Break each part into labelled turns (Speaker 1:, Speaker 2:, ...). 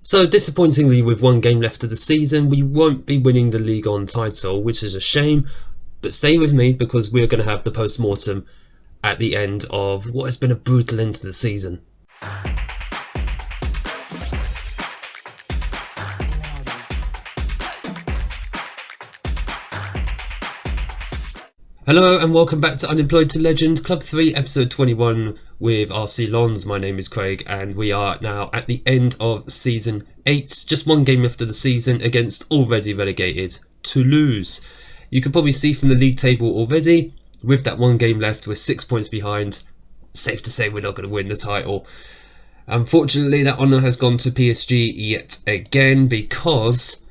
Speaker 1: So disappointingly, with one game left of the season, we won't be winning the League On title, which is a shame, but stay with me because we're going to have the post-mortem at the end of what has been a brutal end to the season. Hello and welcome back to Unemployed to Legend, Club 3, episode 21 with RC Lons. My name is Craig and we are now at the end of season 8, just one game left of the season against already relegated Toulouse. You can probably see from the league table already, with that one game left, we're 6 points behind. Safe to say we're not going to win the title. Unfortunately, that honour has gone to PSG yet again because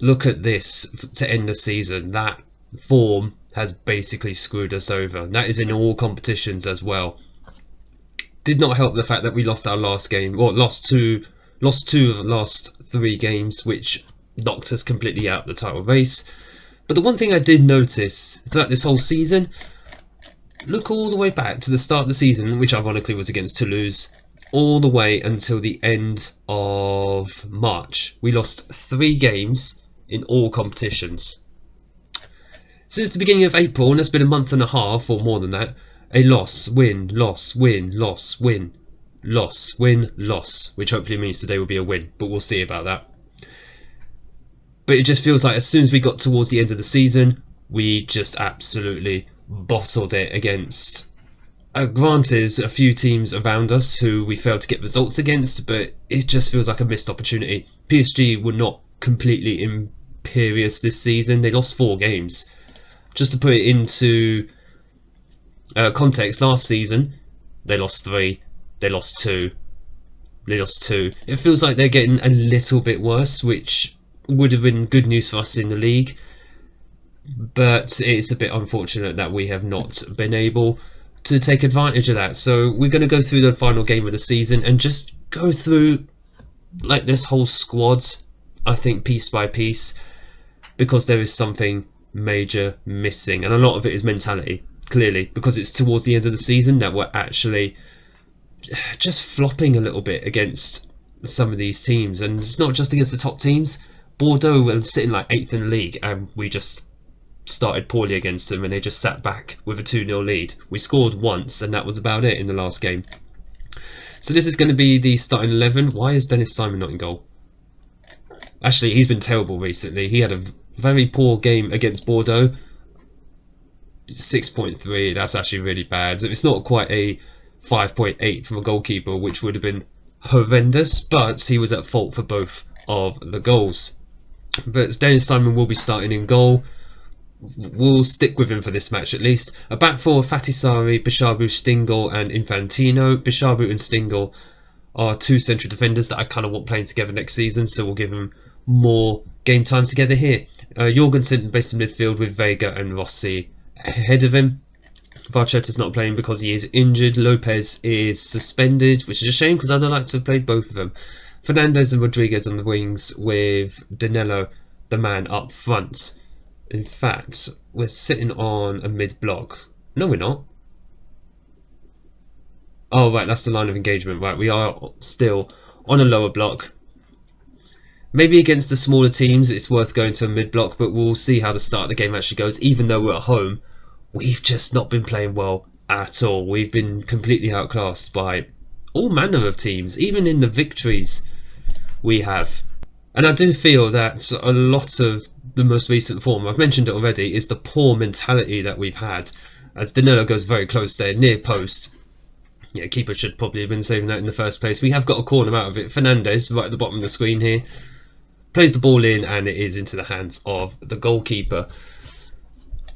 Speaker 1: look at this to end the season. That form has basically screwed us over. That is in all competitions as well. Did not help the fact that we lost our last game, or lost two of the last 3 games, which knocked us completely out of the title race. But the one thing I did notice throughout this whole season, look all the way back to the start of the season, which ironically was against Toulouse, all the way until the end of March. We lost 3 games in all competitions. Since the beginning of April, and it's been a month and a half or more than that, a loss, win, loss, win, loss, win, loss, win, loss, which hopefully means today will be a win, but we'll see about that. But it just feels like as soon as we got towards the end of the season, we just absolutely bottled it against, granted, a few teams around us who we failed to get results against, but it just feels like a missed opportunity. PSG were not completely imperious this season. They lost 4 games. Just to put it into context, last season they lost 3, they lost 2, they lost 2. It feels like they're getting a little bit worse, which would have been good news for us in the league, but it's a bit unfortunate that we have not been able to take advantage of that. So we're going to go through the final game of the season and just go through like this whole squad, I think, piece by piece, because there is something major missing, and a lot of it is mentality, clearly, because it's towards the end of the season that we're actually just flopping a little bit against some of these teams. And it's not just against the top teams. Bordeaux were sitting like 8th in the league and we just started poorly against them and they just sat back with a 2-0 lead. We scored once and that was about it in the last game. So this is going to be the starting 11. Why is Dennis Simon not in goal? Actually, he's been terrible recently. He had a very poor game against Bordeaux. 6.3, that's actually really bad. It's not quite a 5.8 from a goalkeeper, which would have been horrendous, but he was at fault for both of the goals. But Dennis Simon will be starting in goal. We'll stick with him for this match at least. A back four: Fatisari, Bishabu, Stingel and Infantino. Bishabu and Stingel are 2 central defenders that I kind of want playing together next season, so we'll give them more game time together here. Jorgensen based in midfield with Vega and Rossi ahead of him. Varchetta's not playing because he is injured. Lopez is suspended, which is a shame because I'd like to have played both of them. Fernandez and Rodriguez on the wings with Danilo, the man, up front. In fact, we're sitting on a mid-block. No, we're not. Oh, right, that's the line of engagement. Right, we are still on a lower block. Maybe against the smaller teams it's worth going to a mid-block, but we'll see how the start of the game actually goes. Even though we're at home, we've just not been playing well at all. We've been completely outclassed by all manner of teams, even in the victories we have. And I do feel that a lot of the most recent form, I've mentioned it already, is the poor mentality that we've had. As Danilo goes very close there, near post. Yeah, keeper should probably have been saving that in the first place. We have got a corner out of it. Fernandez, right at the bottom of the screen here, plays the ball in and it is into the hands of the goalkeeper.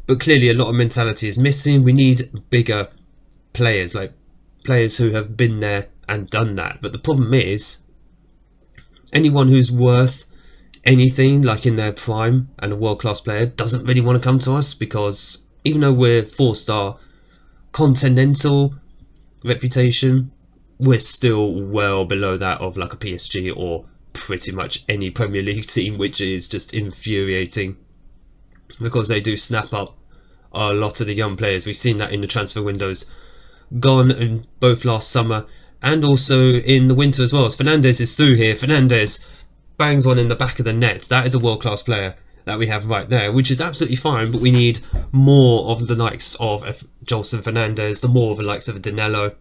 Speaker 1: But clearly a lot of mentality is missing. We need bigger players, like players who have been there and done that. But the problem is, anyone who's worth anything, like in their prime and a world-class player, doesn't really want to come to us, because even though we're 4-star continental reputation, we're still well below that of like a PSG or pretty much any Premier League team, which is just infuriating because they do snap up a lot of the young players. We've seen that in the transfer windows gone, in both last summer and also in the winter as well. As Fernandez is through here, Fernandez bangs one in the back of the net. That is a world-class player that we have right there, which is absolutely fine, but we need more of the likes of Jolson Fernandez, the more of the likes of Danilo.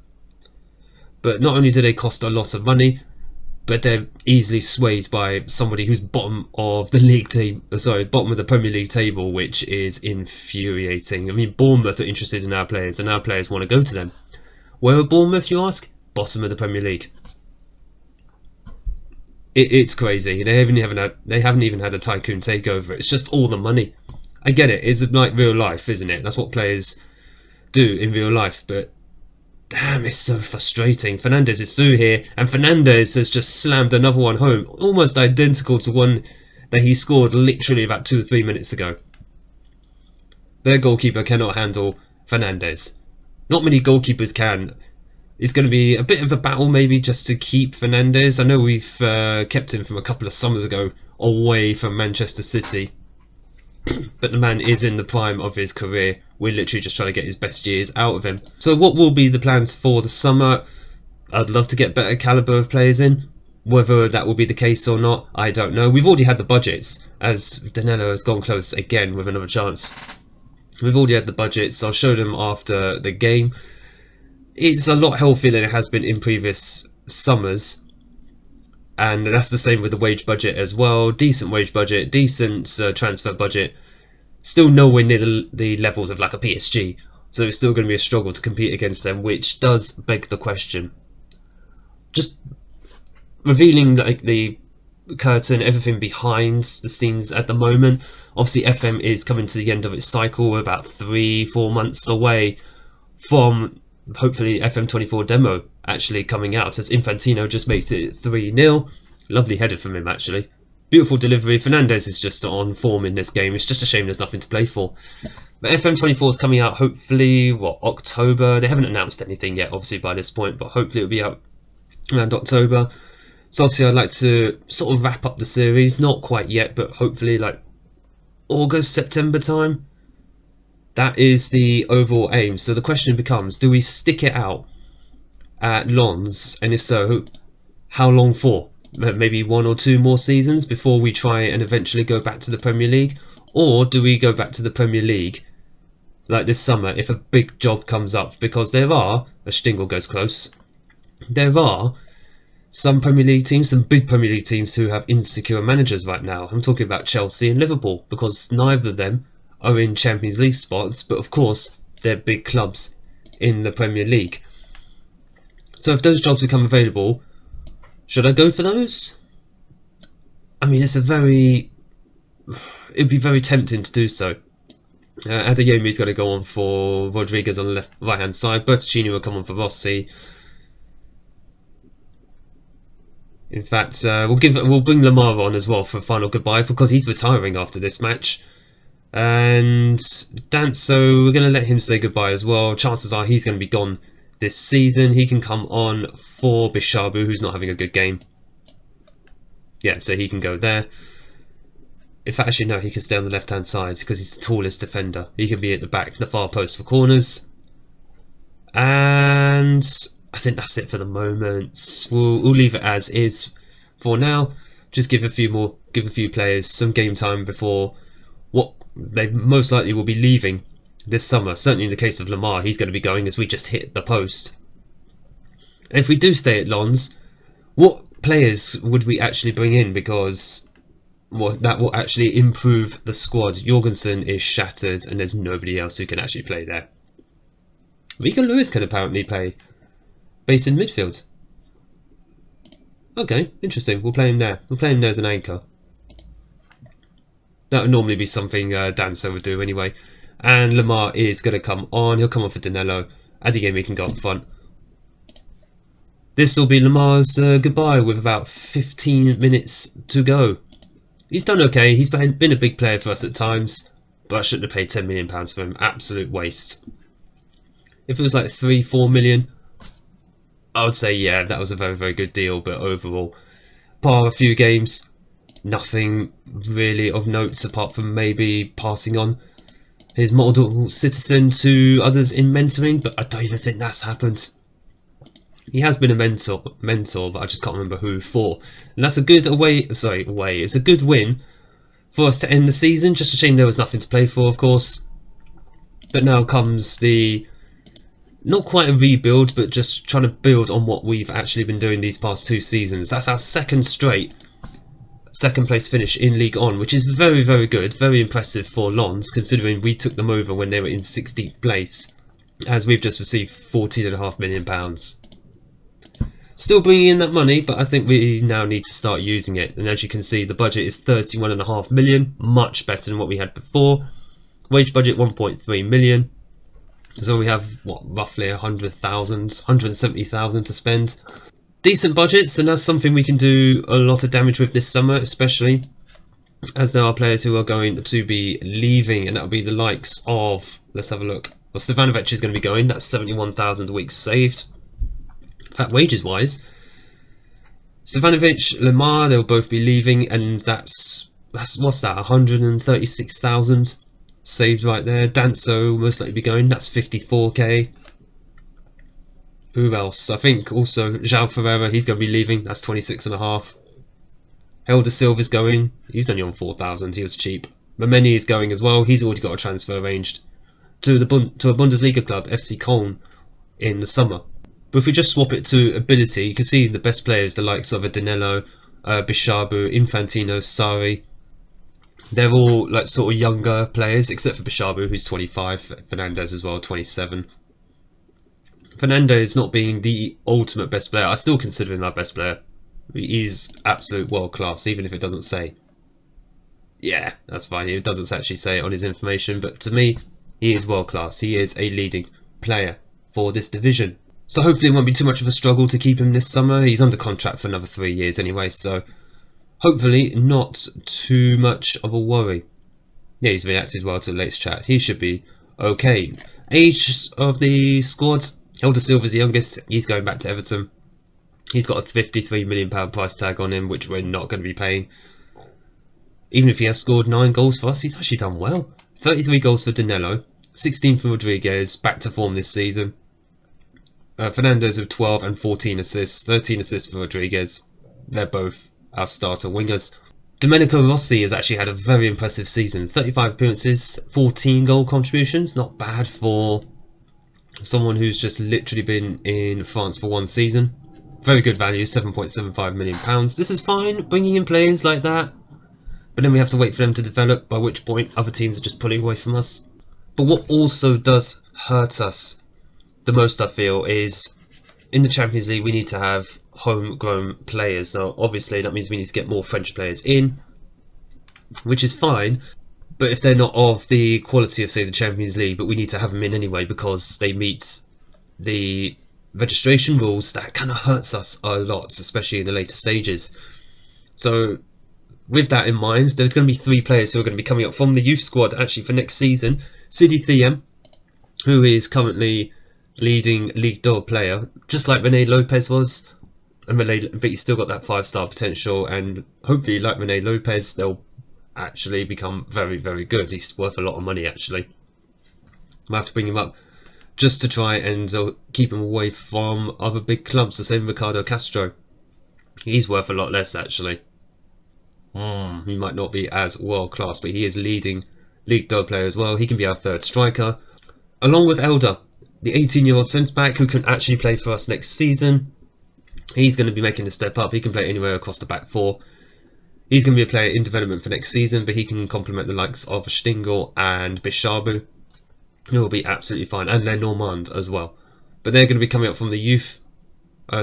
Speaker 1: But not only do they cost a lot of money, but they're easily swayed by somebody who's bottom of the league table, bottom of the Premier League table, which is infuriating. I mean, Bournemouth are interested in our players, and our players want to go to them. Where are Bournemouth, you ask? Bottom of the Premier League. It's crazy. They haven't even had a tycoon takeover. It's just all the money. I get it. It's like real life, isn't it? That's what players do in real life. But damn, it's so frustrating. Fernandez is through here, and Fernandez has just slammed another one home, almost identical to one that he scored literally about 2 or 3 minutes ago. Their goalkeeper cannot handle Fernandez. Not many goalkeepers can. It's going to be a bit of a battle maybe just to keep Fernandez. I know we've kept him from a couple of summers ago away from Manchester City. But the man is in the prime of his career. We're literally just trying to get his best years out of him. So what will be the plans for the summer? I'd love to get better calibre of players in. Whether that will be the case or not, I don't know. We've already had the budgets, as Danilo has gone close again with another chance. We've already had the budgets. I'll show them after the game. It's a lot healthier than it has been in previous summers, and that's the same with the wage budget as well. Decent wage budget, decent transfer budget, still nowhere near the levels of like a PSG, so it's still going to be a struggle to compete against them, which does beg the question. Just revealing like the curtain, everything behind the scenes at the moment. Obviously FM is coming to the end of its cycle. We're about 3-4 months away from hopefully FM24 demo actually coming out, as Infantino just makes it 3-0. Lovely header from him actually. Beautiful delivery. Fernandez is just on form in this game. It's just a shame there's nothing to play for. But FM24 is coming out hopefully, October? They haven't announced anything yet obviously by this point, but hopefully it'll be out around October. So obviously I'd like to sort of wrap up the series. Not quite yet, but hopefully like August, September time. That is the overall aim. So the question becomes, do we stick it out at Lens? And if so, how long for? Maybe 1 or 2 more seasons before we try and eventually go back to the Premier League? Or do we go back to the Premier League like this summer if a big job comes up? Because there are, as Stingel goes close, there are some Premier League teams, some big Premier League teams who have insecure managers right now. I'm talking about Chelsea and Liverpool, because neither of them are in Champions League spots, but of course they're big clubs in the Premier League. So if those jobs become available, should I go for those? I mean, it'd be very tempting to do so. Adeyemi's going to go on for Rodriguez on the right hand side. Bertocchini will come on for Rossi. In fact, we'll bring Lamar on as well for a final goodbye, because he's retiring after this match. And Danso, we're going to let him say goodbye as well. Chances are he's going to be gone this season. He can come on for Bishabu, who's not having a good game. Yeah, so he can go there. In fact, actually no, he can stay on the left hand side because he's the tallest defender. He can be at the back, the far post for corners. And I think that's it for the moment. We'll leave it as is for now. Just give a few players some game time before what they most likely will be leaving this summer. Certainly in the case of Lamar, he's going to be going as we just hit the post. And if we do stay at Lens, what players would we actually bring in? Because that will actually improve the squad. Jorgensen is shattered and there's nobody else who can actually play there. Rico Lewis can apparently play based in midfield. Okay, interesting. We'll play him there. We'll play him there as an anchor. That would normally be something Danso would do anyway. And Lamar is going to come on. He'll come on for Danilo. Adeyemi can go up front. This will be Lamar's goodbye with about 15 minutes to go. He's done okay. He's been a big player for us at times, but I shouldn't have paid £10 million for him. Absolute waste. If it was like 3-4 million, I would say yeah, that was a very, very good deal. But overall, par a few games, nothing really of notes apart from maybe passing on his model citizen to others in mentoring, but I don't even think that's happened. He has been a mentor, but I just can't remember who for. And that's a good it's a good win for us to end the season. Just a shame there was nothing to play for, of course. But now comes the, not quite a rebuild, but just trying to build on what we've actually been doing these past 2 seasons. That's our second straight second place finish in League On, which is very, very good, very impressive for Lons, considering we took them over when they were in 16th place, as we've just received £14.5 million. Still bringing in that money, but I think we now need to start using it. And as you can see, the budget is £31.5 million, much better than what we had before. Wage budget 1.3 million. So we have, what, roughly 170,000 to spend. Decent budgets, and that's something we can do a lot of damage with this summer, especially as there are players who are going to be leaving, and that'll be the likes of, let's have a look. Well, Stefanovic is going to be going, that's 71,000 a week saved. In fact, wages wise, Stefanovic, Lemar, they'll both be leaving, and that's what's that, 136,000 saved right there. Danso most likely be going, that's 54k. Who else? I think also João Ferreira, he's going to be leaving, that's 26.5. Helder Silva's going, he's only on 4,000, he was cheap. Mameni is going as well, he's already got a transfer arranged to a Bundesliga club, FC Köln, in the summer. But if we just swap it to ability, you can see the best players, the likes of Danilo, Bishabu, Infantino, Sarri. They're all like sort of younger players, except for Bishabu, who's 25, Fernandez as well, 27. Fernandez not being the ultimate best player, I still consider him our best player. He's absolute world class, even if it doesn't say. Yeah, that's fine, it doesn't actually say it on his information, but to me, he is world class. He is a leading player for this division. So hopefully it won't be too much of a struggle to keep him this summer. He's under contract for another 3 years anyway, so hopefully not too much of a worry. Yeah, he's reacted well to the latest chat. He should be okay. Age of the squad, Helder Silva's the youngest. He's going back to Everton. He's got a £53 million price tag on him, which we're not going to be paying. Even if he has scored 9 goals for us, he's actually done well. 33 goals for Danilo, 16 for Rodriguez, back to form this season. Fernandez with 12 and 14 assists, 13 assists for Rodriguez. They're both our starter wingers. Domenico Rossi has actually had a very impressive season. 35 appearances, 14 goal contributions. Not bad for someone who's just literally been in France for 1 season. Very good value, £7.75 million. This is fine, bringing in players like that. But then we have to wait for them to develop, by which point other teams are just pulling away from us. But what also does hurt us the most, I feel, is in the Champions League we need to have homegrown players. Now obviously that means we need to get more French players in, which is fine, but if they're not of the quality of, say, the Champions League, but we need to have them in anyway because they meet the registration rules, that kind of hurts us a lot, especially in the later stages. So with that in mind, there's going to be 3 players who are going to be coming up from the youth squad actually for next season. Sidi Thiem, who is currently leading Ligue 2 player, just like Rene Lopez was, but he's still got that 5-star potential, and hopefully, like Rene Lopez, they'll actually become very, very good. He's worth a lot of money, actually. I'll have to bring him up just to try and keep him away from other big clubs, the same Ricardo Castro. He's worth a lot less, actually. He might not be as world class, but he is leading Ligue 2 player as well. He can be our 3rd striker, along with Elder, the 18-year-old centre-back who can actually play for us next season. He's going to be making a step up. He can play anywhere across the back 4. He's going to be a player in development for next season, but he can complement the likes of Stingel and Bishabu, who will be absolutely fine, and Lenormand as well. But they're going to be coming up from the youth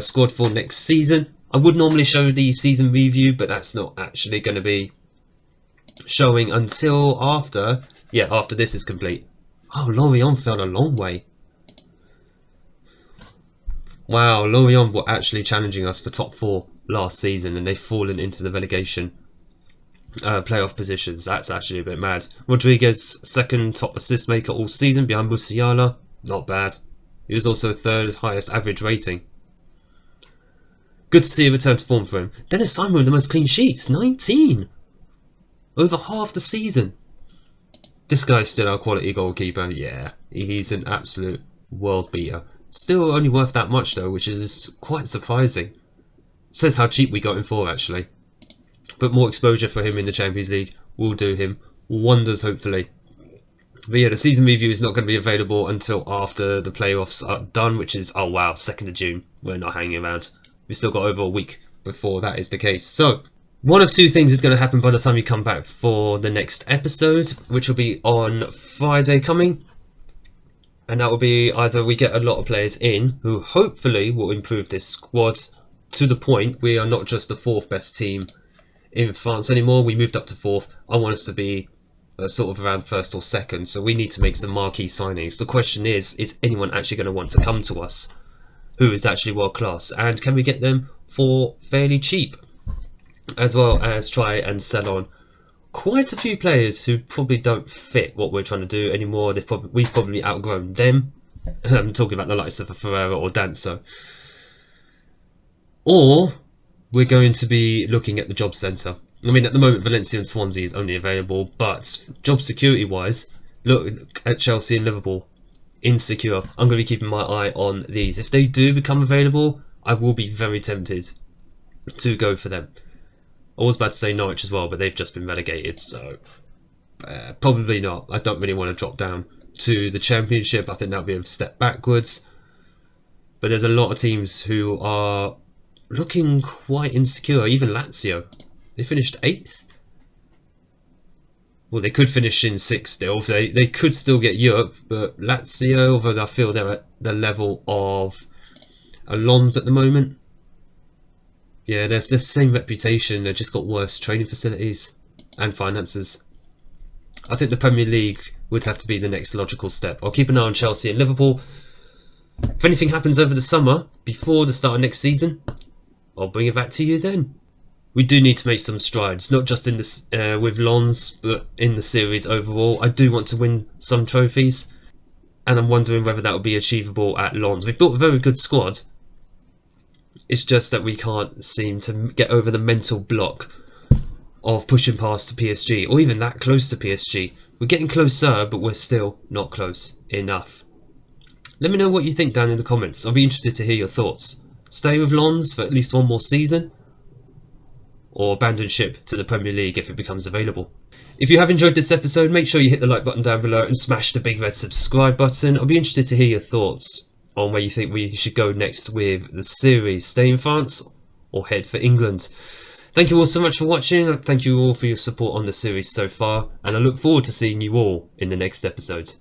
Speaker 1: squad for next season. I would normally show the season review, but that's not actually going to be showing until after this is complete. Oh, Lorient fell a long way. Wow, Lorient were actually challenging us for top 4 last season, and they've fallen into the relegation playoff positions. That's actually a bit mad. Rodriguez, 2nd top assist maker all season behind Musiala. Not bad. He was also 3rd highest average rating. Good to see a return to form for him. Dennis Simon with the most clean sheets, 19. Over half the season. This guy's still our quality goalkeeper. Yeah, he's an absolute world beater. Still only worth that much though, which is quite surprising. Says how cheap we got him for actually. But more exposure for him in the Champions League will do him wonders, hopefully. But yeah, the season review is not going to be available until after the playoffs are done, which is, oh wow, 2nd of June. We're not hanging around. We've still got over a week before that is the case. So, one of two things is going to happen by the time you come back for the next episode, which will be on Friday coming. And that will be either we get a lot of players in who hopefully will improve this squad to the point we are not just the 4th best team in France anymore. We moved up to 4th. I want us to be sort of around 1st or 2nd, so we need to make some marquee signings. The question is anyone actually going to want to come to us who is actually world class, and can we get them for fairly cheap, as well as try and sell on quite a few players who probably don't fit what we're trying to do anymore. We've probably outgrown them. I'm talking about the likes of a Ferreira or Danso. Or we're going to be looking at the job centre. I mean, at the moment, Valencia and Swansea is only available, but job security-wise, look at Chelsea and Liverpool. Insecure. I'm going to be keeping my eye on these. If they do become available, I will be very tempted to go for them. I was about to say Norwich as well, but they've just been relegated, so probably not. I don't really want to drop down to the Championship. I think that'll be a step backwards. But there's a lot of teams who are looking quite insecure. Even Lazio. They finished 8th. Well, they could finish in 6th still. They could still get Europe, but Lazio, although I feel they're at the level of Lens at the moment. Yeah, there's the same reputation. They've just got worse training facilities and finances. I think the Premier League would have to be the next logical step. I'll keep an eye on Chelsea and Liverpool. If anything happens over the summer, before the start of next season, I'll bring it back to you then. We do need to make some strides, not just in this with Lens, but in the series overall. I do want to win some trophies, and I'm wondering whether that will be achievable at Lens. We've built a very good squad. It's just that we can't seem to get over the mental block of pushing past PSG, or even that close to PSG. We're getting closer, but we're still not close enough. Let me know what you think down in the comments. I'll be interested to hear your thoughts. Stay with Lens for at least one more season, or abandon ship to the Premier League if it becomes available. If you have enjoyed this episode, make sure you hit the like button down below and smash the big red subscribe button. I'll be interested to hear your thoughts on where you think we should go next with the series. Stay in France or head for England. Thank you all so much for watching. Thank you all for your support on the series so far, and I look forward to seeing you all in the next episode.